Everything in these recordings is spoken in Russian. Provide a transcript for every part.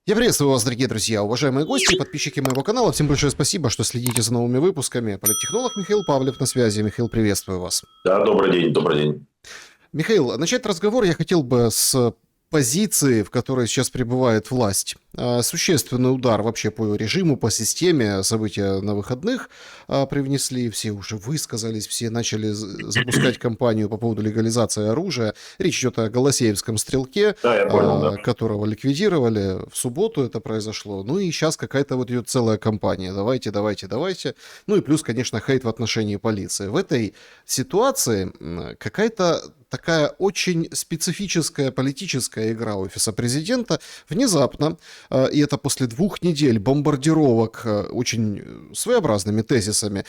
Я приветствую вас, дорогие друзья, уважаемые гости и подписчики моего канала. Всем большое спасибо, что следите за новыми выпусками. Политтехнолог Михаил Павлев на связи. Михаил, приветствую вас. Да, добрый день, добрый день. Михаил, начать разговор я хотел бы с позиции, в которой сейчас пребывает власть. Существенный удар вообще по режиму, по системе. События на выходных привнесли, все уже высказались, все начали запускать кампанию по поводу легализации оружия. Речь идет о Голосеевском стрелке, Да, я понял, да. которого ликвидировали. В субботу это произошло. Ну и сейчас какая-то вот идет целая кампания. Давайте, давайте, давайте. Ну и плюс, конечно, хейт в отношении полиции. В этой ситуации какая-то такая очень специфическая политическая игра офиса президента внезапно, и это после 2 недель бомбардировок очень своеобразными тезисами,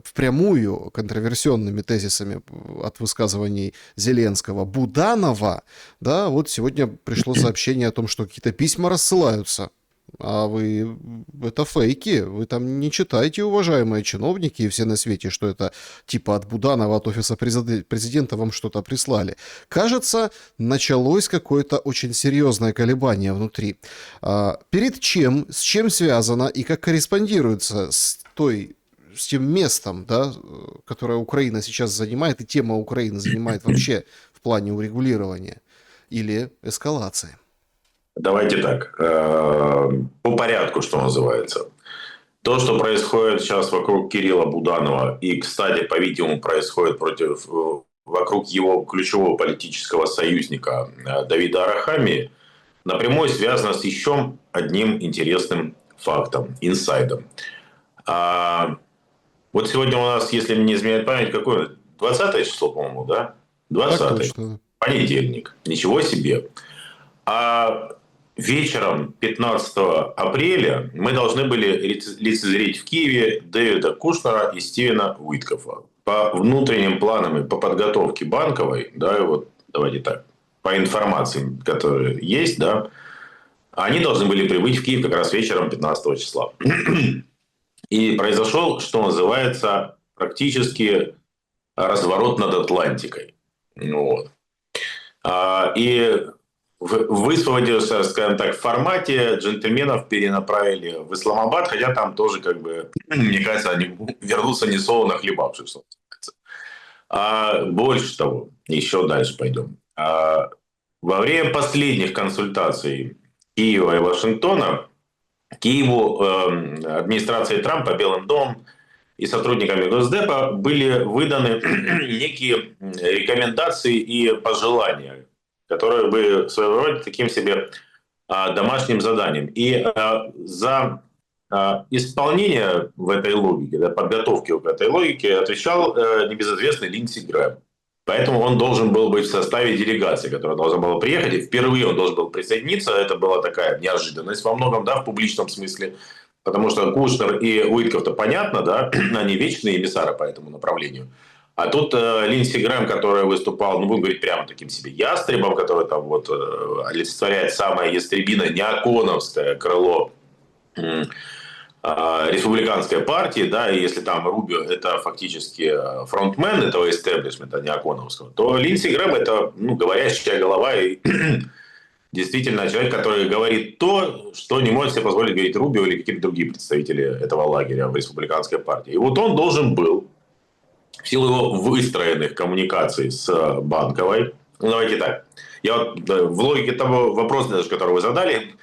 впрямую контроверсионными тезисами от высказываний Зеленского, Буданова, да, вот сегодня пришло сообщение о том, что какие-то письма рассылаются. А вы... Это фейки. Вы там не читайте, уважаемые чиновники и все на свете, что это типа от Буданова, от офиса президента вам что-то прислали. Кажется, началось какое-то очень серьезное колебание внутри. Перед чем, с чем связано и как корреспондируется с тем местом, да, которое Украина сейчас занимает, и тема Украины занимает вообще в плане урегулирования или эскалации? Давайте так, по порядку, что называется. То, что происходит сейчас вокруг Кирилла Буданова, и, кстати, по-видимому, происходит вокруг его ключевого политического союзника Давида Арахамии, напрямую связано с еще одним интересным фактом, инсайдом. Вот сегодня у нас, если мне не изменяет память, какое? 20 число, по-моему, да? 20-е. Понедельник. Ничего себе. А вечером 15 апреля мы должны были лицезреть в Киеве Дэвида Кушнера и Стивена Уиткофа. По внутренним планам и по подготовке Банковой, да, и вот давайте так, по информации, которая есть, да, они должны были прибыть в Киев как раз вечером 15 числа. И произошел, что называется, практически разворот над Атлантикой. Вот. И высвободился, скажем так, в формате джентльменов перенаправили в Исламабад, хотя там тоже, как бы, мне кажется, они вернутся не солоно хлебавших, что называется. Больше того, еще дальше пойдем. Во время последних консультаций Киева и Вашингтона Киеву администрацией Трампа, Белым домом и сотрудниками Госдепа были выданы некие рекомендации и пожелания, которые были своего рода таким себе домашним заданием. И за исполнение в этой логике, да, подготовки к этой логике отвечал небезызвестный Линдси Грэм. Поэтому он должен был быть в составе делегации, которая должна была приехать. И впервые он должен был присоединиться. Это была такая неожиданность во многом, да, в публичном смысле. Потому что Кушнер и Уитков-то понятно, да, они вечные эмиссары по этому направлению. А тут Линдси Грэм, который выступал, ну, будем говорить прямо таким себе ястребом, который там вот олицетворяет самое ястребиное неоконовское крыло республиканской партии, да, и если там Рубио это фактически фронтмен этого истеблишмента неоконовского, то Линдси Грэм это, ну, говорящая голова и действительно человек, который говорит то, что не может себе позволить говорить Рубио или какие-то другие представители этого лагеря в республиканской партии. И вот он должен был в силу его выстроенных коммуникаций с Банковой, ну, давайте так, я вот в логике того вопроса, даже, который вы задали,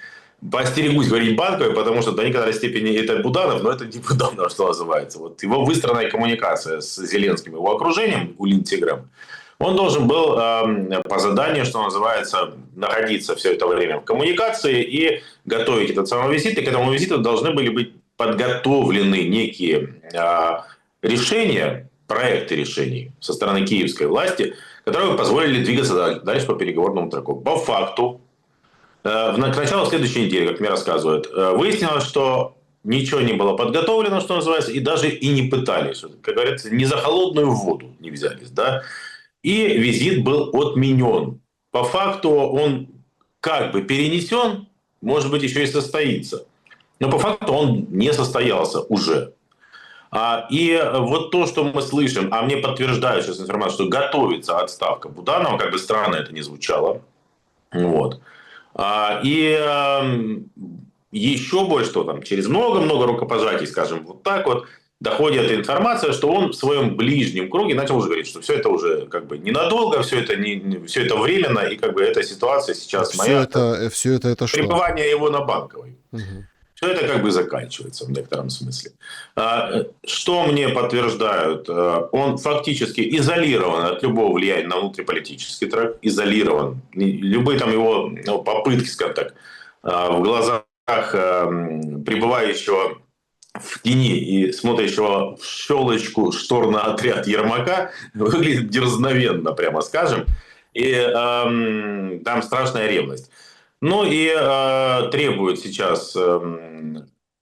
постерегусь говорить Банковой, потому что до некоторой степени это Буданов, но это не Буданов, что называется. Вот его выстроенная коммуникация с Зеленским, его окружением у Линдси Грэма, он должен был по заданию, что называется, находиться все это время в коммуникации и готовить этот самый визит. И к этому визиту должны были быть подготовлены некие решения, проекты решений со стороны киевской власти, которые позволили двигаться дальше по переговорному треку. По факту, к началу следующей недели, как мне рассказывают, выяснилось, что ничего не было подготовлено, что называется, и даже и не пытались. Как говорится, не за холодную воду не взялись. Да? И визит был отменен. По факту он как бы перенесен, может быть, еще и состоится. Но по факту он не состоялся уже. И вот то, что мы слышим, а мне подтверждают сейчас информацию, что готовится отставка Буданова, как бы странно это ни звучало. Вот. И еще больше, что там, через много-много рукопожатий, скажем, вот так вот, доходит информация, что он в своем ближнем круге начал уже говорить, что все это уже как бы ненадолго, все это, все это временно, и как бы эта ситуация сейчас моя, Все это что? пребывание его на Банковой. Угу. Все это как бы заканчивается в некотором смысле. Что мне подтверждают? Он фактически изолирован от любого влияния на внутриполитический трек, изолирован. Любые там его попытки, скажем так, в глазах пребывающего в тени и смотрящего в щелочку штор на отряд Ермака выглядит дерзновенно, прямо скажем. И там страшная ревность. Ну и требует сейчас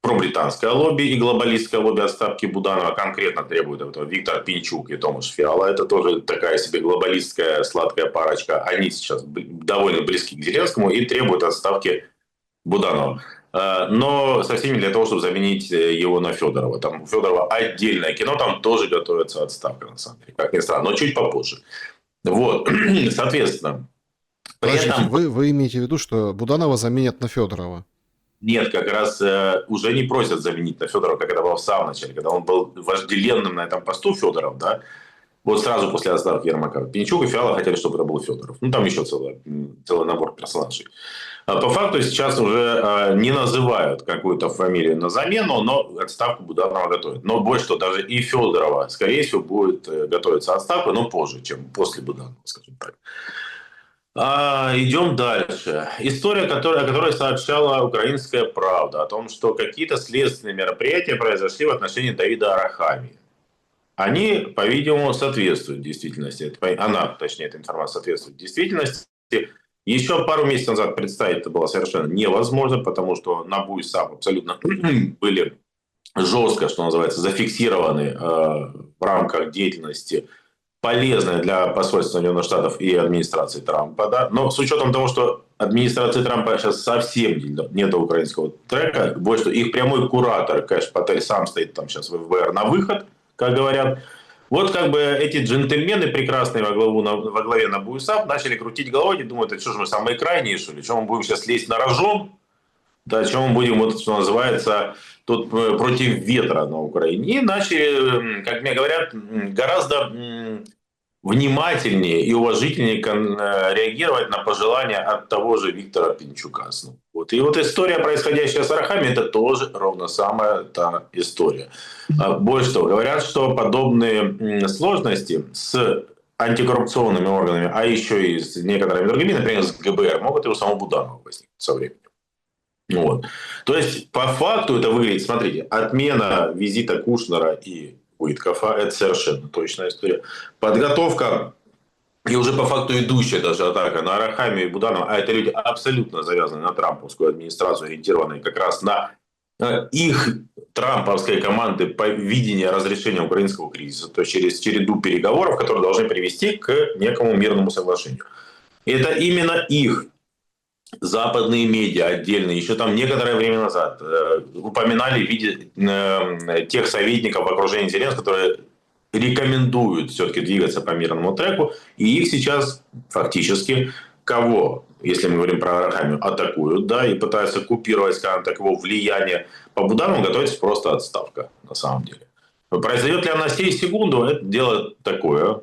пробританское лобби и глобалистское лобби отставки Буданова. Конкретно требует этого Виктор Пинчук и Томаш Фиала. Это тоже такая себе глобалистская сладкая парочка. Они сейчас довольно близки к Зеленскому и требуют отставки Буданова. Но совсем не для того, чтобы заменить его на Федорова. Там у Федорова отдельное кино, там тоже готовится отставка, на самом деле, как ни странно, но чуть попозже. Вот, соответственно. Подождите, вы имеете в виду, что Буданова заменят на Федорова? Нет, как раз уже не просят заменить на Федорова, как это было в самом начале, когда он был вожделенным на этом посту, Федоров, да, вот сразу после отставки Ермака. Пинчук и Фиала хотели, чтобы это был Федоров. Ну, там еще целый набор персонажей. По факту сейчас уже не называют какую-то фамилию на замену, но отставку Буданова готовят. Но больше того, даже и Федорова, скорее всего, будет готовиться отставка, но позже, чем после Буданова, скажем так. Идем дальше. История, о которой сообщала «Украинская правда», о том, что какие-то следственные мероприятия произошли в отношении Давида Арахамии. Они, по-видимому, соответствуют действительности. Точнее, эта информация соответствует действительности. Еще пару месяцев назад представить это было совершенно невозможно, потому что на БУИСАП абсолютно были жестко, что называется, зафиксированы в рамках деятельности, полезная для посольства Соединенных Штатов и администрации Трампа. Да? Но с учетом того, что администрации Трампа сейчас совсем нет украинского трека, больше что их прямой куратор Кэш Патель сам стоит там сейчас в ФБР на выход, как говорят. Вот как бы эти джентльмены прекрасные во главе на БУСАП начали крутить головой и думают, это что же мы самые крайние, что ли? Чем мы будем сейчас лезть на рожон? Да, чем мы будем, вот, что называется, тут против ветра на Украине? И начали, как мне говорят, гораздо внимательнее и уважительнее реагировать на пожелания от того же Виктора Пинчука. Вот. И вот история, происходящая с Арахами, это тоже ровно самая та история. Больше того, говорят, что подобные сложности с антикоррупционными органами, а еще и с некоторыми другими, например, с ГБР, могут и у самого Буданова возникнуть со временем. Вот. То есть, по факту это выглядит, смотрите, отмена визита Кушнера и Уиткофа – это совершенно точная история. Подготовка и уже по факту идущая даже атака на Арахамию и Буданова, а это люди абсолютно завязаны на трамповскую администрацию, ориентированные как раз на их трамповской команды по видению разрешения украинского кризиса, то есть через череду переговоров, которые должны привести к некому мирному соглашению. И это именно их западные медиа отдельные, еще там некоторое время назад упоминали в виде тех советников в окружении Зеленского, которые рекомендуют все-таки двигаться по мирному треку, и их сейчас фактически кого, если мы говорим про Арахамию, атакуют, да, и пытаются купировать, скажем так, его влияние. По Буданову готовится просто отставка, на самом деле. Произойдет ли она сей секунду, это дело такое.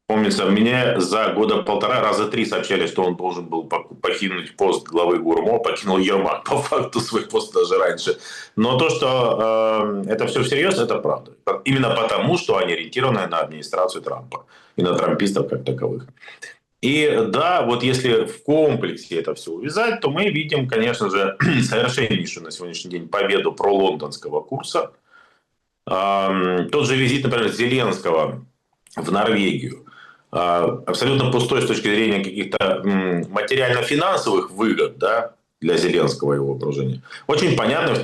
Помнится, мне за года полтора раза 3 сообщали, что он должен был покинуть пост главы ГУРМО, покинул Ермак, по факту свой пост даже раньше. Но то, что это все всерьез, это правда. Именно потому, что они ориентированы на администрацию Трампа и на трампистов как таковых. И да, вот если в комплексе это все увязать, то мы видим, конечно же, совершеннейшую на сегодняшний день победу пролондонского курса. Тот же визит, например, Зеленского в Норвегию. Абсолютно пустой с точки зрения каких-то материально-финансовых выгод, да, для Зеленского и его окружения. Очень понятно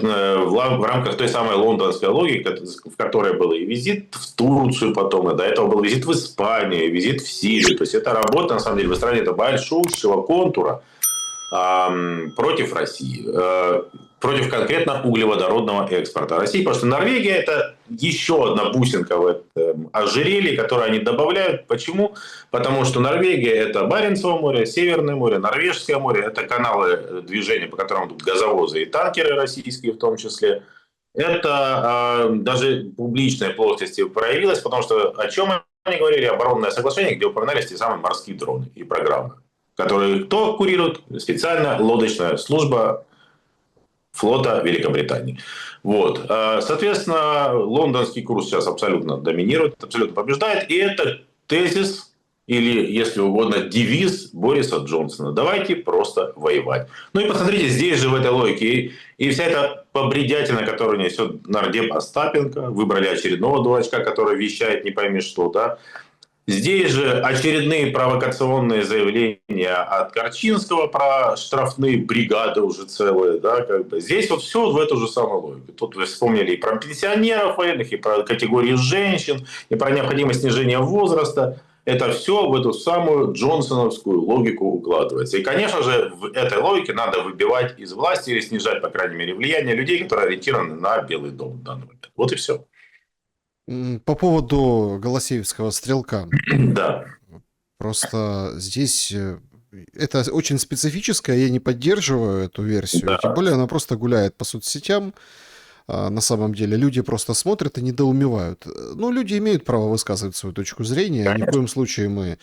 в рамках той самой лондонской логики, в которой был и визит в Турцию потом, и до этого был визит в Испанию, визит в Сирию. То есть это работа, на самом деле, выстраивания большущего контура против России, против конкретно углеводородного экспорта России, потому что Норвегия – это еще одна бусинка в этом ожерелье, которое они добавляют. Почему? Потому что Норвегия – это Баренцево море, Северное море, Норвежское море. Это каналы движения, по которым идут газовозы и танкеры российские в том числе. Это даже в публичной плоскости проявилось, потому что о чем они говорили? Оборонное соглашение, где упоминались те самые морские дроны и программы, которые кто курирует? Специальная лодочная служба флота Великобритании. Вот. Соответственно, лондонский курс сейчас абсолютно доминирует, абсолютно побеждает. И это тезис, или, если угодно, девиз Бориса Джонсона. Давайте просто воевать. Ну и посмотрите, здесь же в этой логике и вся эта побредятина, которую несет нардеп Остапенко. Выбрали очередного дурачка, который вещает не пойми что, да. Здесь же очередные провокационные заявления от Корчинского про штрафные бригады уже целые. Да, как бы. Здесь вот все в эту же самую логику. Тут вы вспомнили и про пенсионеров военных, и про категории женщин, и про необходимость снижения возраста. Это все в эту самую джонсоновскую логику укладывается. И, конечно же, в этой логике надо выбивать из власти или снижать, по крайней мере, влияние людей, которые ориентированы на Белый дом в данный момент. Вот и все. По поводу Голосеевского стрелка. Да. Просто здесь это очень специфическое, я не поддерживаю эту версию. Да. Тем более она просто гуляет по соцсетям. На самом деле люди просто смотрят и недоумевают. Ну, люди имеют право высказывать свою точку зрения. Конечно. Ни в коем случае мы,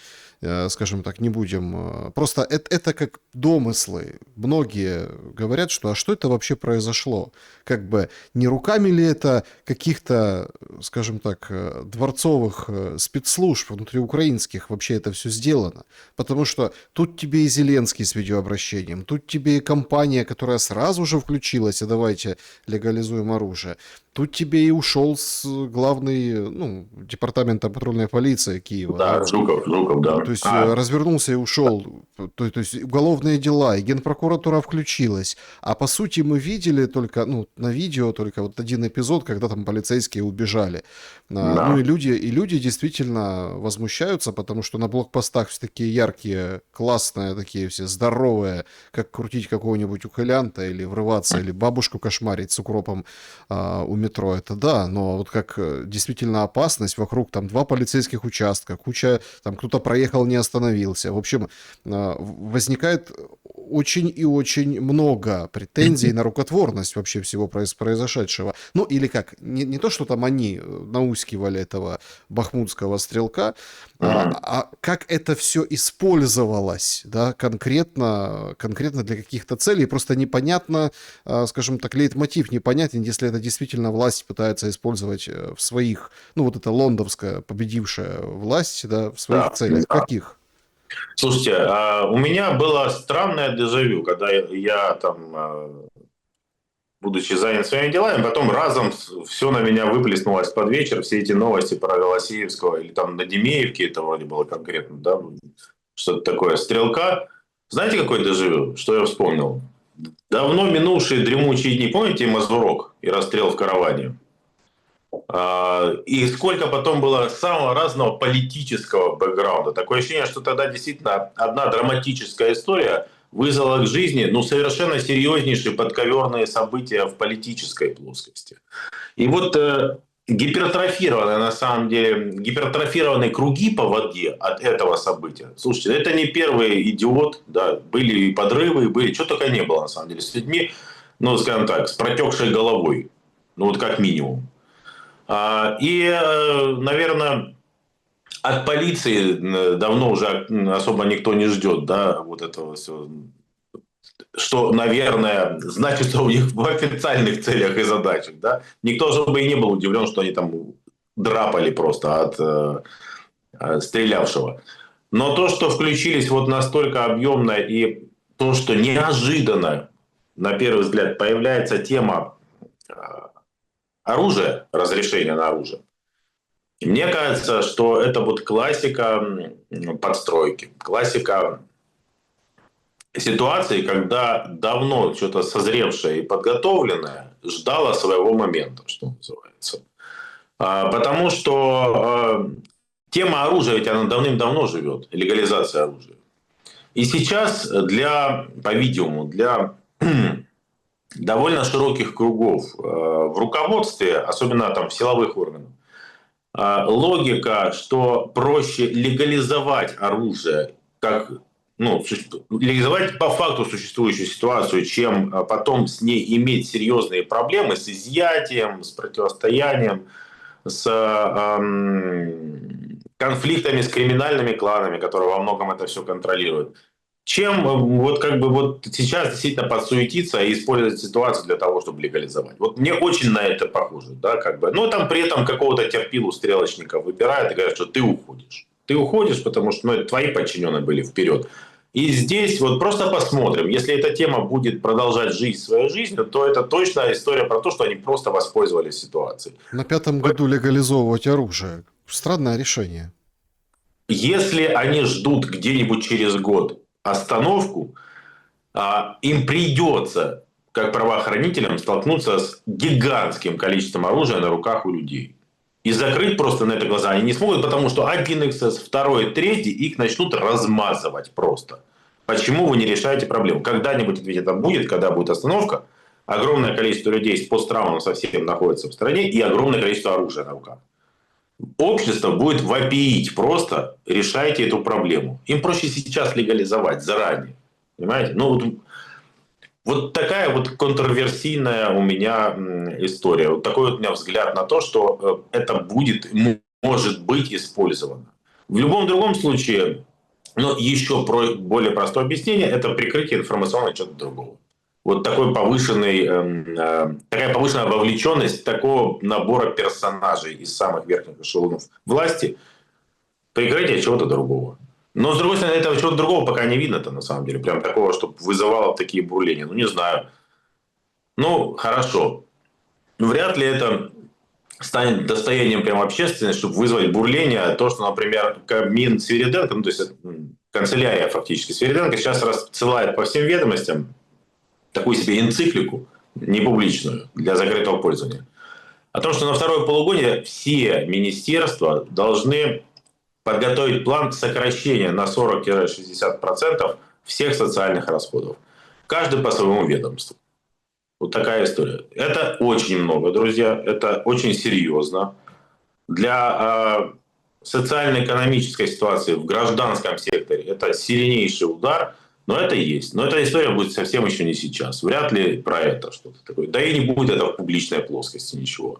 скажем так, не будем... Просто это как домыслы. Многие говорят, что а что это вообще произошло? Как бы не руками ли это каких-то, скажем так, дворцовых спецслужб внутриукраинских вообще это все сделано? Потому что тут тебе и Зеленский с видеообращением, тут тебе и компания, которая сразу же включилась, и давайте легализуем оружие. Тут тебе и ушел с главный, ну, департамента патрульной полиции Киева. Да, Жуков, да. То есть развернулся и ушел. То есть уголовные дела, и Генпрокуратура включилась. А по сути мы видели только, ну, на видео только вот один эпизод, когда там полицейские убежали. Да. Ну и люди действительно возмущаются, потому что на блокпостах все такие яркие, классные, такие все здоровые, как крутить какого-нибудь ухилянта или врываться, или бабушку кошмарить с укропом у метро, это да, но вот как действительно опасность, вокруг там 2 полицейских участка, куча, там кто-то проехал, не остановился. В общем, возникает очень и очень много претензий на рукотворность вообще всего произошедшего. Ну, или как, не то, что там они наускивали этого бахмутского стрелка, а как это все использовалось, да, конкретно для каких-то целей. Просто непонятно, скажем так, лейтмотив непонятен, если это действительно власть пытается использовать в своих, ну, вот эта лондонская победившая власть, да, в своих целях. Да. Каких? Слушайте, у меня было странное дежавю, когда я там, будучи занят своими делами, потом разом все на меня выплеснулось под вечер, все эти новости про Голосеевского, или там на Демеевке, это вроде было конкретно, да, что-то такое, стрелка. Знаете, какой дежавю, что я вспомнил? Давно минувшие дремучие дни, помните Мазурок и расстрел в караване? И сколько потом было самого разного политического бэкграунда. Такое ощущение, что тогда действительно одна драматическая история вызвала к жизни, ну, совершенно серьезнейшие подковерные события в политической плоскости. И вот гипертрофированные, на самом деле, гипертрофированные круги по воде от этого события. Слушайте, это не первый идиот, да, были и подрывы, были, что только не было, на самом деле, с людьми, ну, скажем так, с протекшей головой, ну, вот как минимум. И, наверное, от полиции давно уже особо никто не ждет, да, вот этого всего. Что, наверное, значит у них в официальных целях и задачах, да. Никто же бы и не был удивлен, что они там драпали просто от стрелявшего. Но то, что включились вот настолько объемно, и то, что неожиданно, на первый взгляд, появляется тема оружие, разрешение на оружие. И мне кажется, что это вот классика подстройки, классика ситуации, когда давно что-то созревшее и подготовленное ждало своего момента, что называется. Потому что тема оружия, ведь она давным-давно живет, легализация оружия. И сейчас по-видимому, для довольно широких кругов в руководстве, особенно там в силовых органах, логика, что проще легализовать оружие, как, ну, легализовать по факту существующую ситуацию, чем потом с ней иметь серьезные проблемы с изъятием, с противостоянием, с конфликтами с криминальными кланами, которые во многом это все контролируют. Чем вот как бы вот сейчас действительно подсуетиться и использовать ситуацию для того, чтобы легализовать. Вот мне очень на это похоже, да, как бы. Но там при этом какого-то терпилу стрелочника выбирают и говорят, что ты уходишь. Ты уходишь, потому что ну, это твои подчиненные были вперед. И здесь вот просто посмотрим. Если эта тема будет продолжать жить своей жизнью, то это точно история про то, что они просто воспользовались ситуацией. На 5-м году легализовывать оружие. Странное решение. Если они ждут где-нибудь через год остановку, им придется, как правоохранителям, столкнуться с гигантским количеством оружия на руках у людей. И закрыть просто на это глаза они не смогут, потому что 1XS, 2, 3 их начнут размазывать просто. Почему вы не решаете проблему? Когда-нибудь ведь это будет, когда будет остановка, огромное количество людей с посттравмом совсем находится в стране и огромное количество оружия на руках. Общество будет вопиить просто, решайте эту проблему. Им проще сейчас легализовать заранее. Понимаете? Ну, вот такая вот контроверсийная у меня история. Вот такой вот у меня взгляд на то, что это будет, может быть использовано. В любом другом случае, но еще более простое объяснение – это прикрытие информационного чего-то другого. Вот такой такая повышенная вовлеченность такого набора персонажей из самых верхних эшелонов власти, прикрытие чего-то другого. Но, с другой стороны, этого чего-то другого пока не видно-то, на самом деле. Прям такого, чтобы вызывало такие бурления. Ну, не знаю. Ну, хорошо. Вряд ли это станет достоянием прям общественности, чтобы вызвать бурление. То, что, например, Кабмин Свириденко, ну, то есть канцелярия фактически Свириденко сейчас рассылает по всем ведомостям такую себе энциклику, не публичную, для закрытого пользования, о том, что на второе полугодие все министерства должны подготовить план сокращения на 40-60% всех социальных расходов. Каждый по своему ведомству. Вот такая история. Это очень много, друзья. Это очень серьезно. Для социально-экономической ситуации в гражданском секторе это сильнейший удар. Но это есть. Но эта история будет совсем еще не сейчас. Вряд ли про это что-то такое. Да и не будет это в публичной плоскости ничего.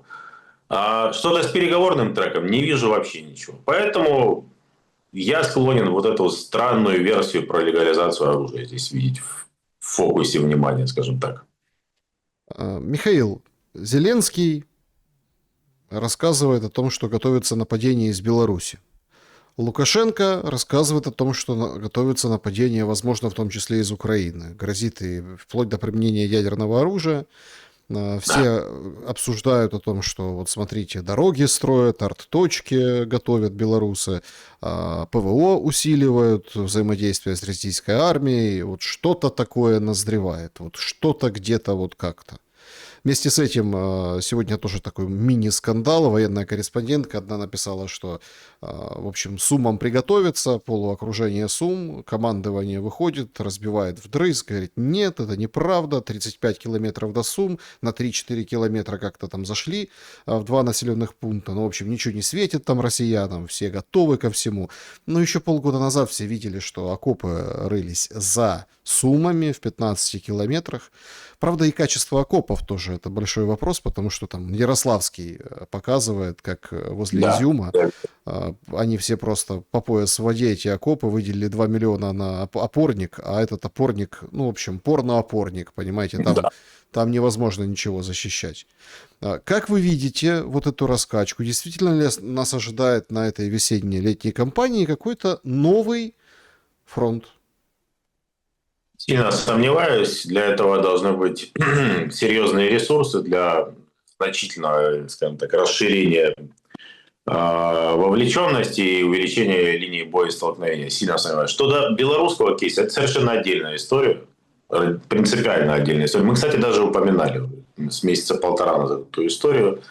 А что-то с переговорным треком не вижу вообще ничего. Поэтому я склонен вот эту странную версию про легализацию оружия здесь видеть в фокусе внимания, скажем так. Михаил, Зеленский рассказывает о том, что готовится нападение из Беларуси. Лукашенко рассказывает о том, что готовится нападение, возможно, в том числе из Украины. Грозит и вплоть до применения ядерного оружия. Все обсуждают о том, что вот смотрите, дороги строят, арт-точки готовят белорусы, ПВО усиливают, взаимодействие с российской армией. Вот что-то такое назревает, вот что-то где-то вот как-то. Вместе с этим сегодня тоже такой мини-скандал. Военная корреспондентка одна написала, что, в общем, Сумам приготовиться, полуокружение Сум, командование выходит, разбивает вдрызг, говорит, нет, это неправда, 35 километров до Сум, на 3-4 километра как-то там зашли в 2 населенных пункта, ну, в общем, ничего не светит там россиянам, все готовы ко всему. Но еще полгода назад все видели, что окопы рылись за Сумами в 15 километрах. Правда, и качество окопов тоже это большой вопрос, потому что там Ярославский показывает, как возле Изюма они все просто по пояс в воде, эти окопы, выделили 2 миллиона на опорник, а этот опорник, ну, в общем, порно-опорник, понимаете, там невозможно ничего защищать. Как вы видите вот эту раскачку? Действительно ли нас ожидает на этой весенней летней кампании какой-то новый фронт? Сильно сомневаюсь. Для этого должны быть серьезные ресурсы для значительного, скажем так, расширения вовлеченности и увеличения линии боестолкновения. Сильно сомневаюсь. Что до белорусского кейса, это совершенно отдельная история. Принципиально отдельная история. Мы, кстати, даже упоминали с месяца полтора назад эту историю.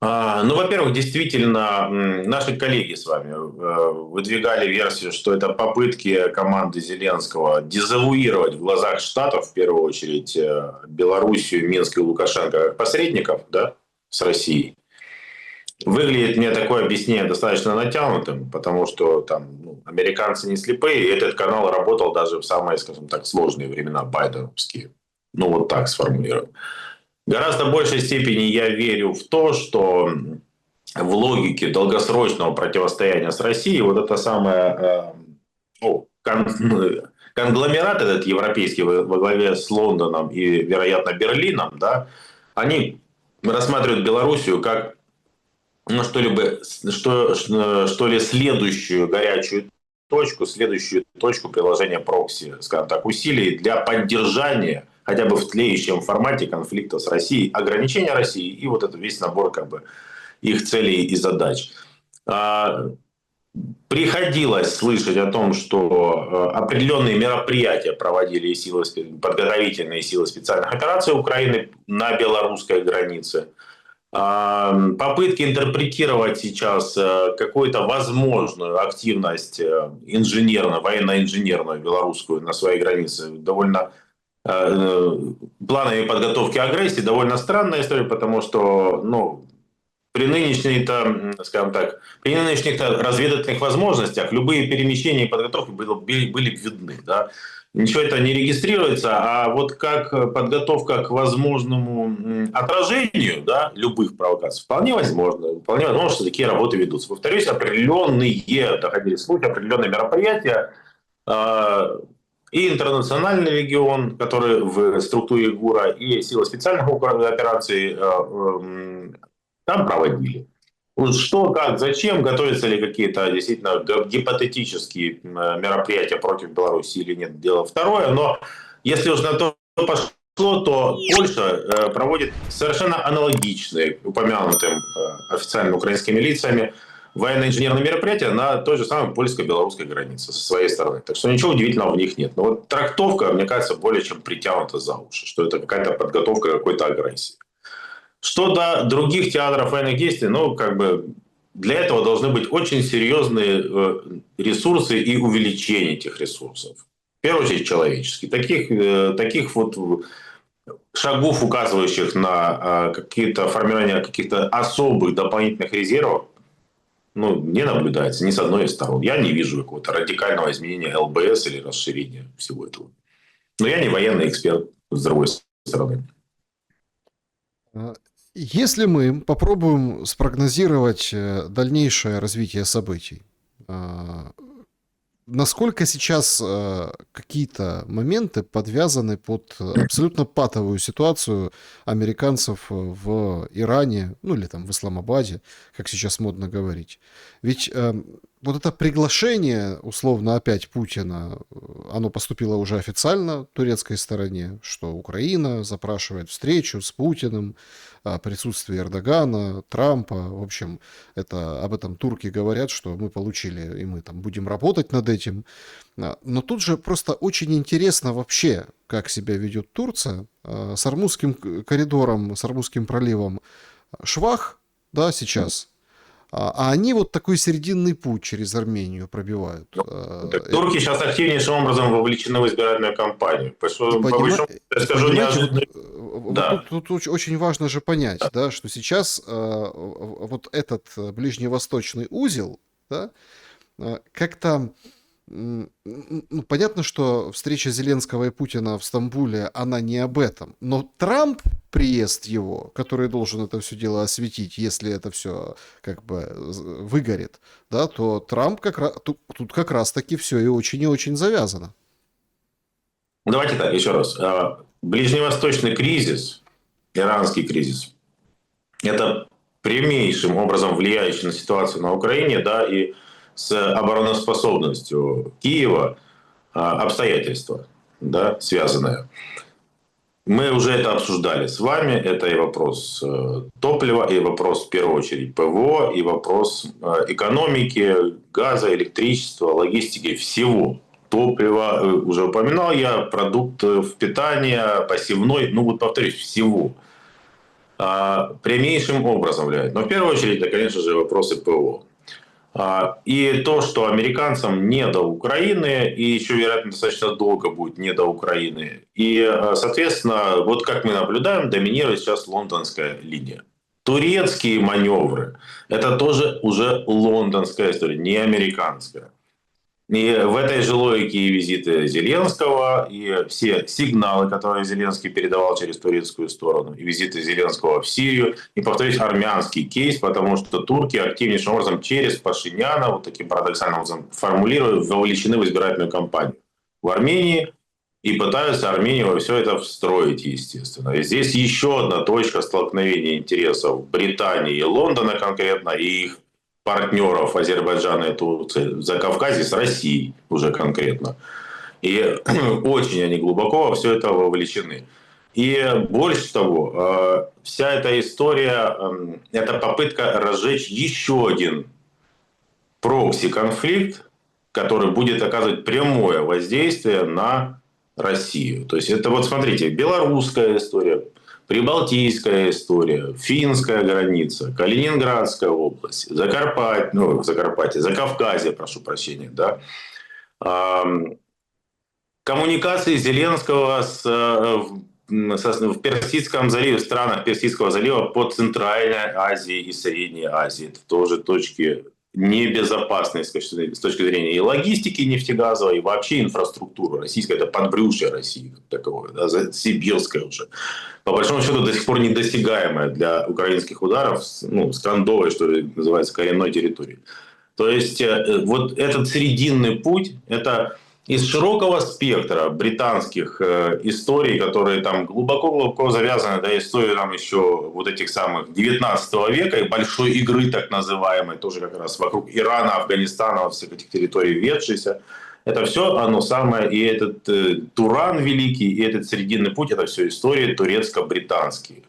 Ну, во-первых, действительно, наши коллеги с вами выдвигали версию, что это попытки команды Зеленского дезавуировать в глазах Штатов, в первую очередь, Белоруссию, Минск и Лукашенко как посредников, да, с Россией. Выглядит мне такое объяснение достаточно натянутым, потому что там американцы не слепые, и этот канал работал даже в самые, скажем так, сложные времена байденовские. Ну, вот так сформулируем. В гораздо большей степени я верю в то, что в логике долгосрочного противостояния с Россией вот это самое конгломерат этот европейский во главе с Лондоном и, вероятно, Берлином, да, они рассматривают Белоруссию как что ли, следующую горячую следующую точку приложения прокси, скажем так, усилий для поддержания хотя бы в тлеющем формате конфликта с Россией, ограничения России и вот это весь набор как бы их целей и задач. Приходилось слышать о том, что определенные мероприятия проводили подготовительные силы специальных операций Украины на белорусской границе. Попытки интерпретировать сейчас какую-то возможную активность инженерную, военно-инженерную белорусскую на своей границе довольно планами подготовки агрессии довольно странная история, потому что при нынешних-то разведывательных возможностях любые перемещения и подготовки были видны. Да? Ничего это не регистрируется, а вот как подготовка к возможному отражению, да, любых провокаций, вполне возможно, что такие работы ведутся. Повторюсь, доходили слухи, определенные мероприятия, и интернациональный регион, который в структуре ГУРа, и силы специальных операций там проводили. Что, как, зачем, готовятся ли какие-то действительно гипотетические мероприятия против Беларуси или нет, дело второе. Но если уж на то пошло, то Польша проводит совершенно аналогичные упомянутым официальными украинскими лицами военно-инженерные мероприятия на той же самой польско-белорусской границе со своей стороны. Так что ничего удивительного в них нет. Но вот трактовка, мне кажется, более чем притянута за уши, что это какая-то подготовка какой-то агрессии. Что до других театров военных действий, для этого должны быть очень серьезные ресурсы и увеличение этих ресурсов. В первую очередь человеческие. Таких вот шагов, указывающих на формирование каких-то особых дополнительных резервов, не наблюдается ни с одной из сторон. Я не вижу какого-то радикального изменения ЛБС или расширения всего этого. Но я не военный эксперт, с другой стороны. Если мы попробуем спрогнозировать дальнейшее развитие событий, насколько сейчас какие-то моменты подвязаны под абсолютно патовую ситуацию американцев в Иране, или там в Исламабаде, как сейчас модно говорить? Ведь вот это приглашение, условно, опять Путина, оно поступило уже официально турецкой стороне, что Украина запрашивает встречу с Путиным, присутствие Эрдогана, Трампа. В общем, об этом турки говорят, что мы получили, и мы там будем работать над этим. Но тут же просто очень интересно вообще, как себя ведет Турция с Ормузским коридором, с Ормузским проливом. Швах, да, сейчас. А они вот такой серединный путь через Армению пробивают. Турки сейчас активнейшим образом вовлечены в избирательную кампанию. Тут очень важно же понять, да, что сейчас вот этот ближневосточный узел, да, как-то понятно, что встреча Зеленского и Путина в Стамбуле, она не об этом. Но Трамп, приезд его, который должен это все дело осветить, если это все выгорит, да, то Трамп тут как раз-таки все и очень завязано. Давайте так, еще раз. Ближневосточный кризис, иранский кризис, это прямейшим образом влияющий на ситуацию на Украине, да, и с обороноспособностью Киева обстоятельства, да, связанные. Мы уже это обсуждали с вами. Это и вопрос топлива, и вопрос, в первую очередь, ПВО, и вопрос экономики, газа, электричества, логистики, всего. Топлива, уже упоминал я, продуктов питания, посевной, повторюсь, всего. Прямейшим образом влияет. Но в первую очередь, это, конечно же, вопросы ПВО. И то, что американцам не до Украины, и еще, вероятно, достаточно долго будет не до Украины. И, соответственно, вот как мы наблюдаем, доминирует сейчас лондонская линия. Турецкие маневры – это тоже уже лондонская история, не американская. И в этой же логике и визиты Зеленского, и все сигналы, которые Зеленский передавал через турецкую сторону, и визиты Зеленского в Сирию, и, повторюсь, армянский кейс, потому что турки активнейшим образом через Пашиняна, вот таким парадоксальным образом формулируют, вовлечены в избирательную кампанию в Армении и пытаются Армению во все это встроить, естественно. И здесь еще одна точка столкновения интересов Британии и Лондона конкретно, и их партнеров Азербайджана и Турции в Закавказье с Россией уже конкретно. И очень они глубоко во все это вовлечены. И больше того, вся эта история – это попытка разжечь еще один прокси-конфликт, который будет оказывать прямое воздействие на Россию. То есть это вот смотрите, белорусская история, прибалтийская история, финская граница, Калининградская область, Закарпатье, Закавказье, прошу прощения, да. Коммуникации Зеленского в Персидском заливе, в странах Персидского залива по Центральной Азии и Средней Азии. Это тоже точки небезопасной с точки зрения и логистики нефтегазовой, и вообще инфраструктуры. Российская – это подбрюшье России как таковое, да, сибирская уже. По большому счету до сих пор недосягаемая для украинских ударов, ну, с кондовой, что называется, коренной территории. То есть вот этот срединный путь – это из широкого спектра британских историй, которые там глубоко-глубоко завязаны до истории там еще вот этих самых 19 века и большой игры так называемой, тоже как раз вокруг Ирана, Афганистана, всех этих территорий ведшейся. Это все оно самое, и этот Туран великий, и этот срединный путь, это все истории турецко-британские.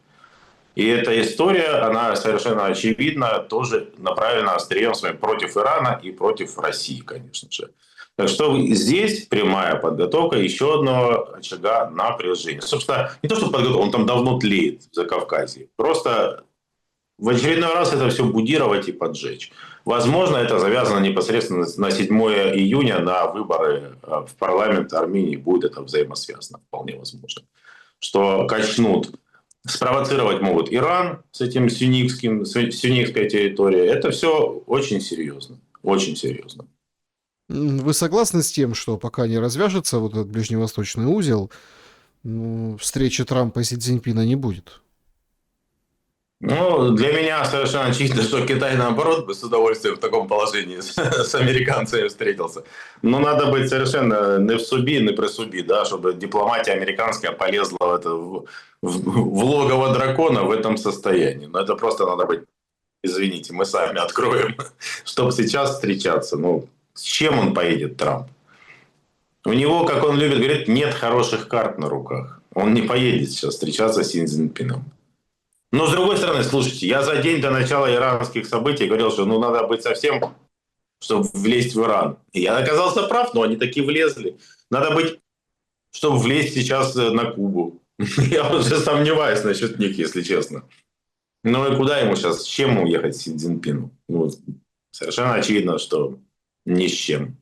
И эта история, она совершенно очевидно тоже направлена острием своим против Ирана и против России, конечно же. Так что здесь прямая подготовка еще одного очага напряжения. Собственно, не то, что подготовка, он там давно тлеет в Закавказье. Просто в очередной раз это все будировать и поджечь. Возможно, это завязано непосредственно на 7 июня, на выборы в парламент Армении. Будет это взаимосвязано, вполне возможно. Что качнут, спровоцировать могут Иран с этим сюннитской территорией. Это все очень серьезно. Очень серьезно. Вы согласны с тем, что пока не развяжется вот этот ближневосточный узел, встречи Трампа и Си Цзиньпина не будет? Ну, для меня совершенно очевидно, что Китай, наоборот, бы с удовольствием в таком положении с американцами встретился. Но надо быть совершенно не в суби, не при суби, да, чтобы дипломатия американская полезла в логово дракона в этом состоянии. Но это просто надо быть, извините, мы сами откроем, чтобы сейчас встречаться. Ну, с чем он поедет, Трамп? У него, как он любит говорить, нет хороших карт на руках. Он не поедет сейчас встречаться с Си Цзиньпином. Но, с другой стороны, слушайте, я за день до начала иранских событий говорил, что надо быть совсем, чтобы влезть в Иран. И я оказался прав, но они таки влезли. Надо быть, чтобы влезть сейчас на Кубу. Я уже сомневаюсь насчет них, если честно. Ну и куда ему сейчас, с чем уехать Си Цзиньпину? Ну, совершенно очевидно, что ни с чем.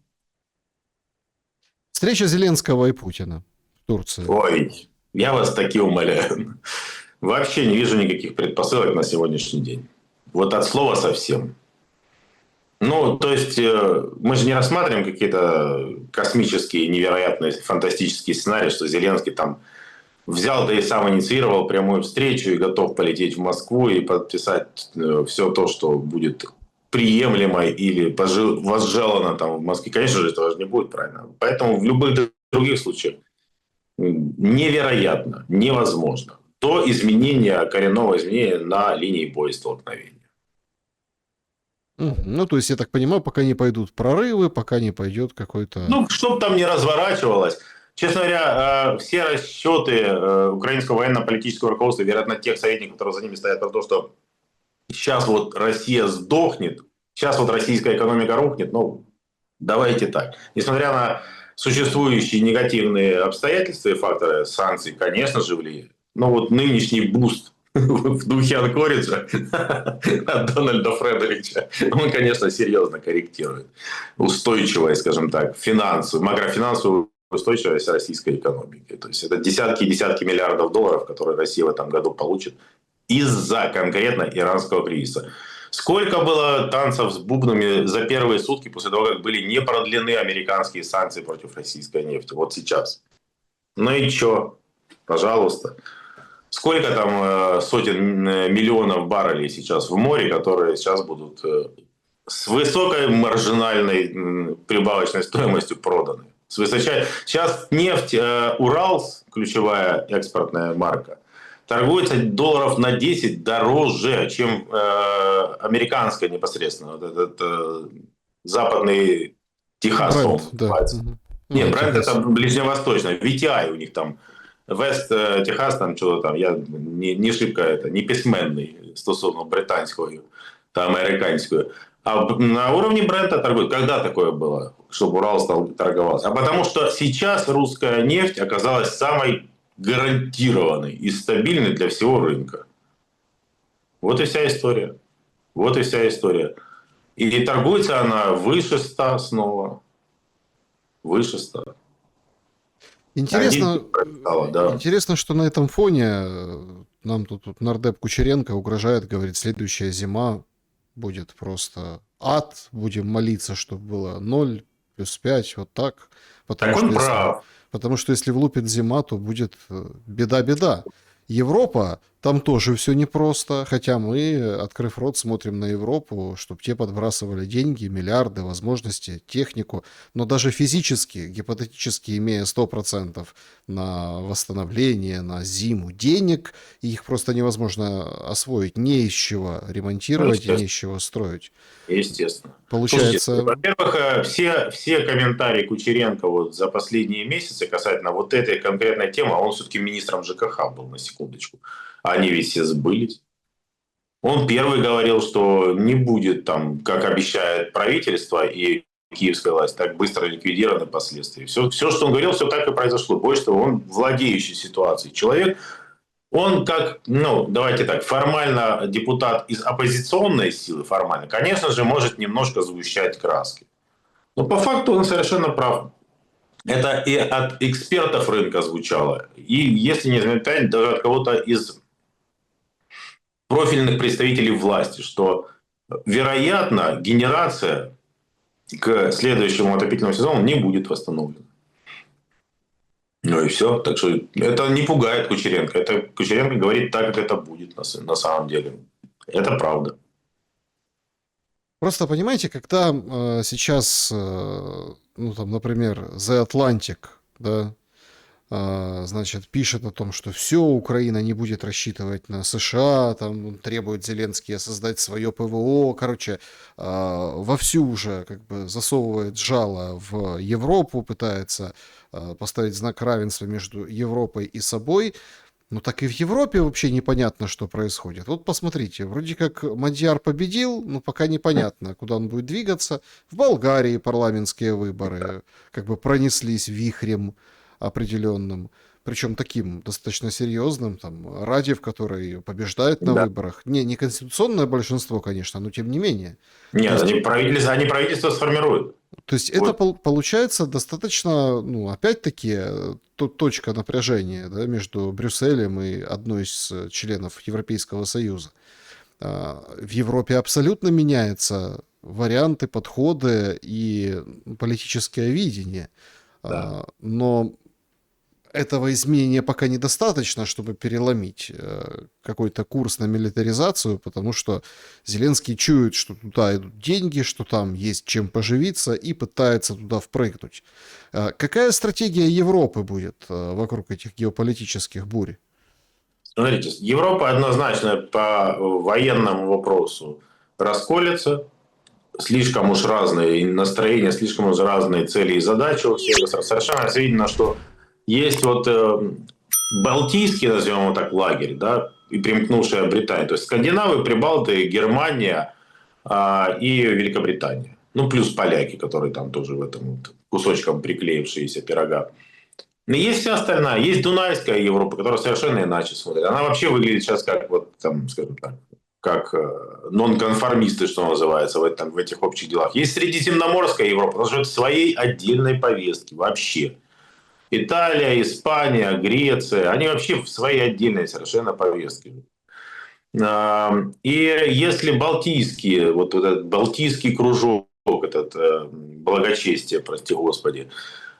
Встреча Зеленского и Путина в Турции. Ой, я вас таки умоляю. Вообще не вижу никаких предпосылок на сегодняшний день. Вот от слова совсем. Ну, то есть, мы же не рассматриваем какие-то космические, невероятные, фантастические сценарии, что Зеленский там взял, да и сам инициировал прямую встречу и готов полететь в Москву и подписать все то, что будет приемлемо или возжелано там в Москве. Конечно же, этого же не будет, правильно? Поэтому в любых других случаях невероятно, невозможно до изменения, коренного изменения на линии боестолкновения. Ну, то есть, я так понимаю, пока не пойдут прорывы, пока не пойдет какой-то... Ну, что бы там ни разворачивалось. Честно говоря, все расчеты украинского военно-политического руководства, вероятно, тех советников, которые за ними стоят, про то, что сейчас вот Россия сдохнет, сейчас вот российская экономика рухнет, ну, давайте так. Несмотря на существующие негативные обстоятельства и факторы санкций, конечно же, влияют. Но вот нынешний буст в духе Анкориджа от Дональда Фредерича, он, конечно, серьезно корректирует устойчивость, скажем так, макрофинансовую устойчивость российской экономики. То есть это десятки и десятки миллиардов долларов, которые Россия в этом году получит из-за конкретно иранского кризиса. Сколько было танцев с бубнами за первые сутки после того, как были не продлены американские санкции против российской нефти? Вот сейчас. Ну и что? Пожалуйста. Сколько там сотен миллионов баррелей сейчас в море, которые сейчас будут с высокой маржинальной прибавочной стоимостью проданы? Сейчас нефть Уралс, ключевая экспортная марка, торгуется долларов на 10 дороже, чем американская непосредственно. Вот этот западный Техас, Бренд, он да. называется. Мгм. Нет, бренд Техас. это ближневосточный. VTI у них там. Вест Техас, там что-то там, я не шибко это, не письменний стосовно британської та американської. А на уровне бренда торгуют. Когда такое было, чтобы Урал стал торговаться? А потому что сейчас русская нефть оказалась самой гарантированной и стабильной для всего рынка. Вот и вся история. Вот и вся история. И торгуется она выше 100 снова. Выше 100. Интересно, Да. интересно, что на этом фоне нам тут нардеп Кучеренко угрожает, говорит, следующая зима будет просто ад, будем молиться, чтобы было 0, +5, вот так. Так он прав. Потому что если влупит зима, то будет беда-беда. Европа, там тоже все непросто, хотя мы, открыв рот, смотрим на Европу, чтобы те подбрасывали деньги, миллиарды, возможности, технику, но даже физически, гипотетически имея 100% на восстановление, на зиму денег, их просто невозможно освоить, не из чего ремонтировать и не из чего строить. Естественно. Получается... Слушайте, во-первых, все комментарии Кучеренко вот за последние месяцы касательно вот этой конкретной темы, он все-таки министром ЖКХ был, на секундочку. Они ведь все сбылись. Он первый говорил, что не будет там, как обещает правительство и киевская власть, так быстро ликвидированы последствия. Все, что он говорил, все так и произошло. Больше того, он владеющий ситуацией человек. Он как, давайте так, формально депутат из оппозиционной силы, формально, конечно же, может немножко сгущать краски. Но по факту он совершенно прав. Это и от экспертов рынка звучало. И, если не заметать, даже от кого-то из профильных представителей власти, что, вероятно, генерация к следующему отопительному сезону не будет восстановлена. Ну и все. Так что это не пугает Кучеренко. Это Кучеренко говорит так, как это будет на самом деле. Это правда. Просто понимаете, когда сейчас, например, The Atlantic, да, значит, пишет о том, что все, Украина не будет рассчитывать на США, там требует Зеленский создать свое ПВО, короче, вовсю уже как бы засовывает жало в Европу, пытается поставить знак равенства между Европой и собой. Ну так и в Европе вообще непонятно, что происходит. Вот посмотрите, вроде как Мадьяр победил, но пока непонятно, куда он будет двигаться. В Болгарии парламентские выборы как бы пронеслись вихрем определенным, причем таким достаточно серьезным, там, Радев, который побеждает на выборах. Не конституционное большинство, конечно, но тем не менее. Нет, они правительство сформируют. То есть это получается достаточно, опять-таки, точка напряжения, да, между Брюсселем и одной из членов Европейского Союза. В Европе абсолютно меняются варианты, подходы и политическое видение. Да. Но этого изменения пока недостаточно, чтобы переломить какой-то курс на милитаризацию, потому что Зеленский чует, что туда идут деньги, что там есть чем поживиться, и пытается туда впрыгнуть. Какая стратегия Европы будет вокруг этих геополитических бурь? Смотрите, Европа однозначно по военному вопросу расколется. Слишком уж разные настроения, слишком уж разные цели и задачи у всех. Совершенно очевидно, что есть вот балтийский, назовем его так, лагерь, да, и примкнувшая Британия. То есть скандинавы, прибалты, Германия и Великобритания. Ну, плюс поляки, которые там тоже в этом вот кусочком приклеившиеся пирога. Но есть вся остальная. Есть Дунайская Европа, которая совершенно иначе смотрит. Она вообще выглядит сейчас как, вот, там, скажем так, как нонконформисты, что называется, в этих общих делах. Есть Средиземноморская Европа, она живет в своей отдельной повестке вообще. Италия, Испания, Греция, они вообще в своей отдельной совершенно повестке. И если балтийские, вот этот балтийский кружок, этот благочестие, прости господи,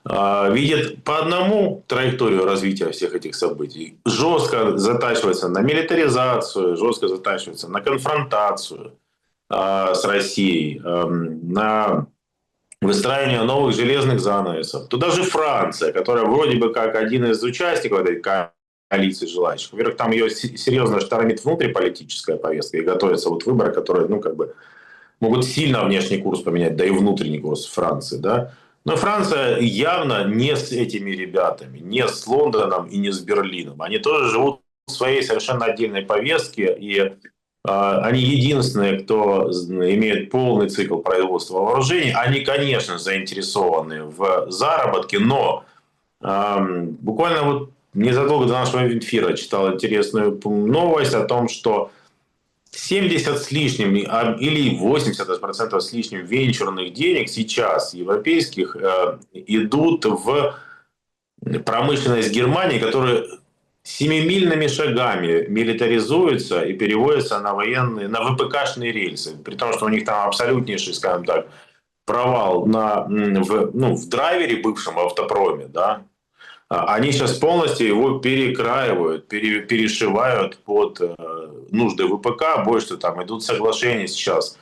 видит по одному траекторию развития всех этих событий, жестко затачивается на милитаризацию, жестко затачивается на конфронтацию с Россией, на выстраивание новых железных занавесов, то даже Франция, которая вроде бы как один из участников этой коалиции желающих, во-первых, там ее серьезно штормит внутриполитическая повестка и готовятся вот выборы, которые, ну, как бы могут сильно внешний курс поменять, да и внутренний курс Франции, да. Но Франция явно не с этими ребятами, не с Лондоном и не с Берлином. Они тоже живут в своей совершенно отдельной повестке, и они единственные, кто имеет полный цикл производства вооружений. Они, конечно, заинтересованы в заработке, но буквально вот незадолго до нашего эфира читал интересную новость о том, что 70 с лишним или 80% с лишним венчурных денег сейчас европейских идут в промышленность Германии, которая семимильными шагами милитаризуется и переводится на военные, на ВПКшные рельсы. При том, что у них там абсолютнейший, скажем так, провал в драйвере бывшем автопроме, да, они сейчас полностью его перекраивают, перешивают под нужды ВПК. Больше там идут соглашения сейчас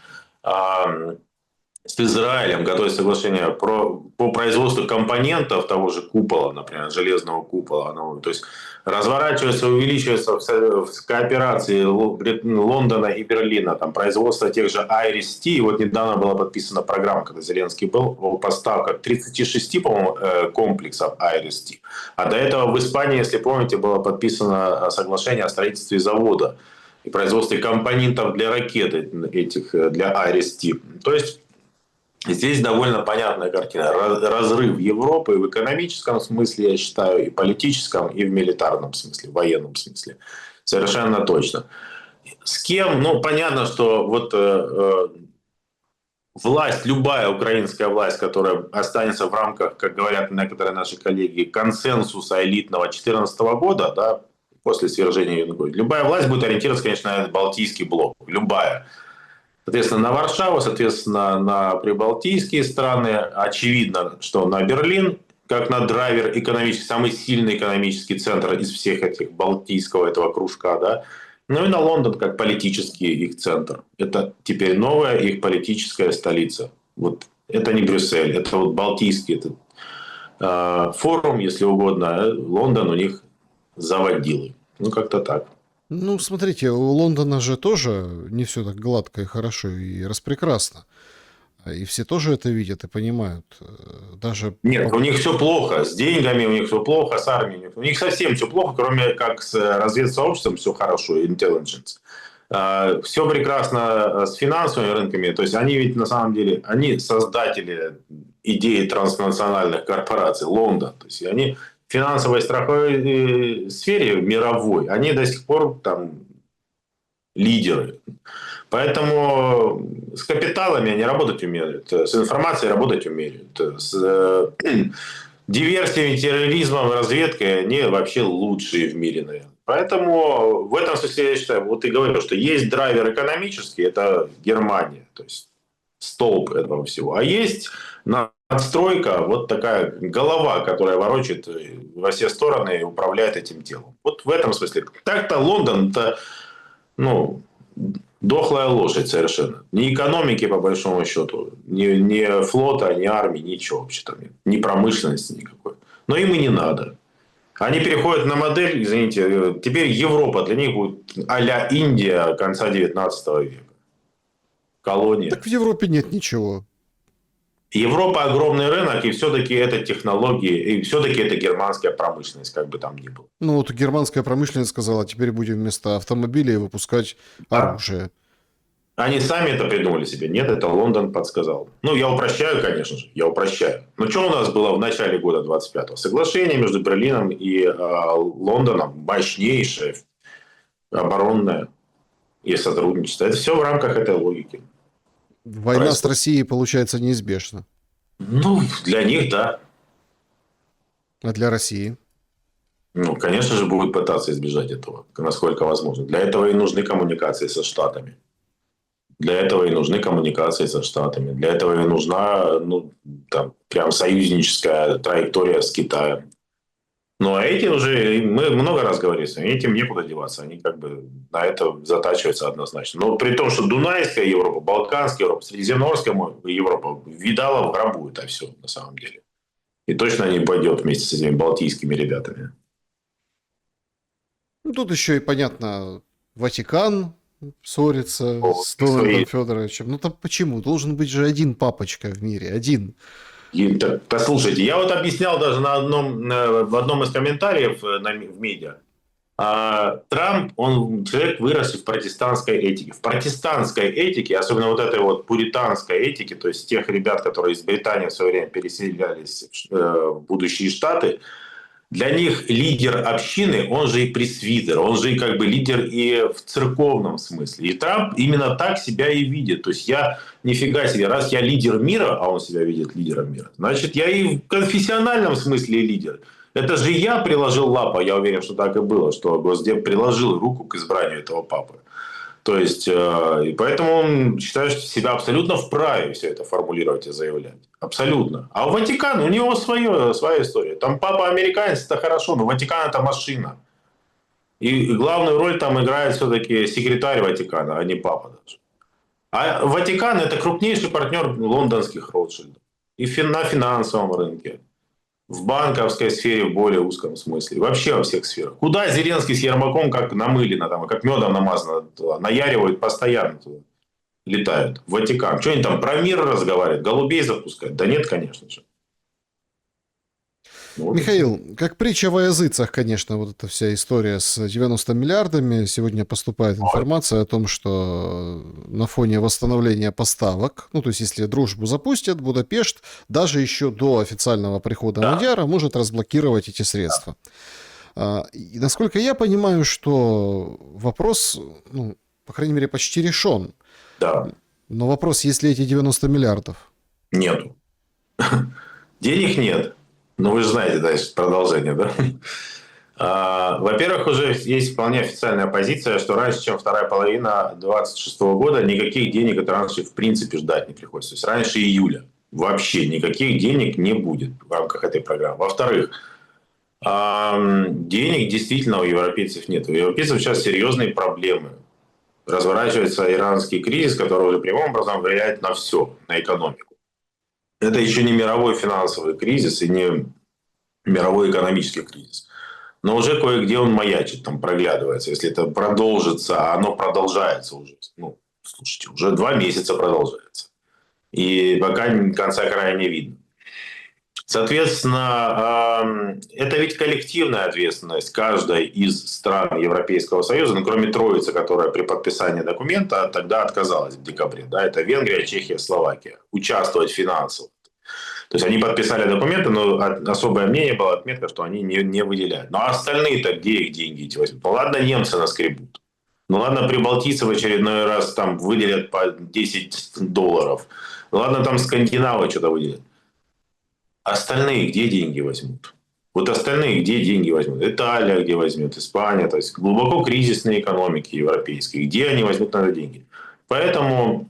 с Израилем, готовят соглашение по производству компонентов того же купола, например, железного купола. То есть разворачивается, увеличивается в кооперации Лондона и Берлина, там, производство тех же Iris-T. Вот недавно была подписана программа, когда Зеленский был, о поставках 36, по-моему, комплексов Iris-T. А до этого в Испании, если помните, было подписано соглашение о строительстве завода и производстве компонентов для ракет этих, для Iris-T. То есть здесь довольно понятная картина. Разрыв Европы в экономическом смысле, я считаю, и политическом, и в милитарном смысле, в военном смысле. Совершенно точно. С кем? Ну, понятно, что вот власть, любая украинская власть, которая останется в рамках, как говорят некоторые наши коллеги, консенсуса элитного 2014 года, да, после свержения Януковича, любая власть будет ориентироваться, конечно, на Балтийский блок. Любая. Соответственно, на Варшаву, соответственно, на прибалтийские страны. Очевидно, что на Берлин, как на драйвер экономический, самый сильный экономический центр из всех этих балтийского этого кружка, да. Ну и на Лондон, как политический их центр. Это теперь новая их политическая столица. Вот это не Брюссель, это вот Балтийский этот, форум, если угодно. Лондон у них заводилы. Ну, как-то так. Ну, смотрите, у Лондона же тоже не все так гладко и хорошо и распрекрасно. И все тоже это видят и понимают. Даже... Нет, у них все плохо. С деньгами у них все плохо, с армией. У них совсем все плохо, кроме как с разведсообществом все хорошо, intelligence. Все прекрасно с финансовыми рынками. То есть они ведь на самом деле, они создатели идеи транснациональных корпораций, Лондон. То есть они в финансовой страховой сфере мировой, они до сих пор там лидеры. Поэтому с капиталами они работать умеют, с информацией работать умеют, с диверсиями, терроризмом, разведкой они вообще лучшие в мире, наверное. Поэтому в этом смысле я считаю, вот ты говорил, что есть драйвер экономический, это Германия, то есть столб этого всего. А есть надстройка, вот такая голова, которая ворочает во все стороны и управляет этим делом. Вот в этом смысле. Так-то Лондон, это, ну, дохлая лошадь совершенно. Ни экономики, по большому счету, ни флота, ни армии, ничего вообще там нет. Ни промышленности никакой. Но им и не надо. Они переходят на модель, извините, теперь Европа для них будет а-ля Индия конца 19 века. Колония. Так в Европе нет ничего. Европа огромный рынок, и все-таки это технологии, и все-таки это германская промышленность, как бы там ни было. Ну вот германская промышленность сказала, теперь будем вместо автомобилей выпускать оружие. Они сами это придумали себе. Нет, это Лондон подсказал. Ну, я упрощаю, конечно же. Я упрощаю. Но что у нас было в начале года 25-го? Соглашение между Берлином и Лондоном мощнейшее, оборонное и сотрудничество. Это все в рамках этой логики. Война с Россией, получается, неизбежна. Ну, для них, да. А для России? Ну, конечно же, будут пытаться избежать этого, насколько возможно. Для этого и нужны коммуникации со Штатами. Для этого и нужны коммуникации со Штатами. Для этого и нужна, ну, там, прям союзническая траектория с Китаем. Ну, а эти уже, мы много раз говорили, этим некуда деваться. Они как бы на это затачиваются однозначно. Но при том, что Дунайская Европа, Балканская Европа, Средиземноморская Европа видала в гробу это все на самом деле. И точно не пойдет вместе с этими балтийскими ребятами. Ну, тут еще и, понятно, Ватикан ссорится с Свои. Дональдом Федоровичем. Ну, там почему? Должен быть же один папочка в мире, один. Послушайте, я вот объяснял даже в одном из комментариев в медиа. Трамп, он человек, выросший в протестантской этике. В протестантской этике, особенно вот этой вот пуританской этике, то есть тех ребят, которые из Британии в свое время переселялись в будущие штаты, для них лидер общины, он же и пресвитер, он же и как бы лидер и в церковном смысле. И Трамп именно так себя и видит. То есть я нифига себе, раз я лидер мира, а он себя видит лидером мира, значит я и в конфессиональном смысле лидер. Это же я приложил лапу, я уверен, что так и было, что Госдеп приложил руку к избранию этого папы. То есть, и поэтому он считает себя абсолютно вправе все это формулировать и заявлять. Абсолютно. А у Ватикана, у него своя история. Там папа американец, это хорошо, но Ватикан это машина. И главную роль там играет все-таки секретарь Ватикана, а не папа даже. А Ватикан это крупнейший партнер лондонских Ротшильдов. И на финансовом рынке, в банковской сфере в более узком смысле. Вообще во всех сферах. Куда Зеленский с Ермаком как намылено, там, как медом намазано, наяривают постоянно туда. Летают. В Ватикан. Что они там про мир разговаривают? Голубей запускают? Да нет, конечно же. Вот. Михаил, как притча во языцах, конечно, вот эта вся история с 90 миллиардами. Сегодня поступает информация о том, что на фоне восстановления поставок, ну, то есть если дружбу запустят, Будапешт даже еще до официального прихода Мадяра может разблокировать эти средства. И насколько я понимаю, что вопрос, ну, по крайней мере, почти решен. Да. Но вопрос, есть ли эти 90 миллиардов? Нету. Денег нет. Ну, вы же знаете дальше продолжение, да? Во-первых, уже есть вполне официальная позиция, что раньше, чем вторая половина 2026 года, никаких денег от раньше в принципе ждать не приходится. То есть раньше июля вообще никаких денег не будет в рамках этой программы. Во-вторых, денег действительно у европейцев нет. У европейцев сейчас серьезные проблемы. Разворачивается иранский кризис, который уже прямым образом влияет на все, на экономику. Это еще не мировой финансовый кризис и не мировой экономический кризис. Но уже кое-где он маячит, там проглядывается. Если это продолжится, а оно продолжается уже. Ну, слушайте, уже 2 месяца продолжается. И пока конца края не видно. Соответственно, это ведь коллективная ответственность каждой из стран Европейского Союза, ну, кроме троицы, которая при подписании документа тогда отказалась в декабре. Да, это Венгрия, Чехия, Словакия. Участвовать финансово. То есть они подписали документы, но особое мнение было, отметка, что они не выделяют. Ну а остальные-то где их деньги эти возьмут? Ну ладно, немцы наскребут. Ну ладно, прибалтийцы в очередной раз там выделят по $10. Ну ладно, там скандинавы что-то выделят. Остальные где деньги возьмут? Вот остальные где деньги возьмут? Италия где возьмет? Испания. То есть глубоко кризисные экономики европейские. Где они возьмут на это деньги? Поэтому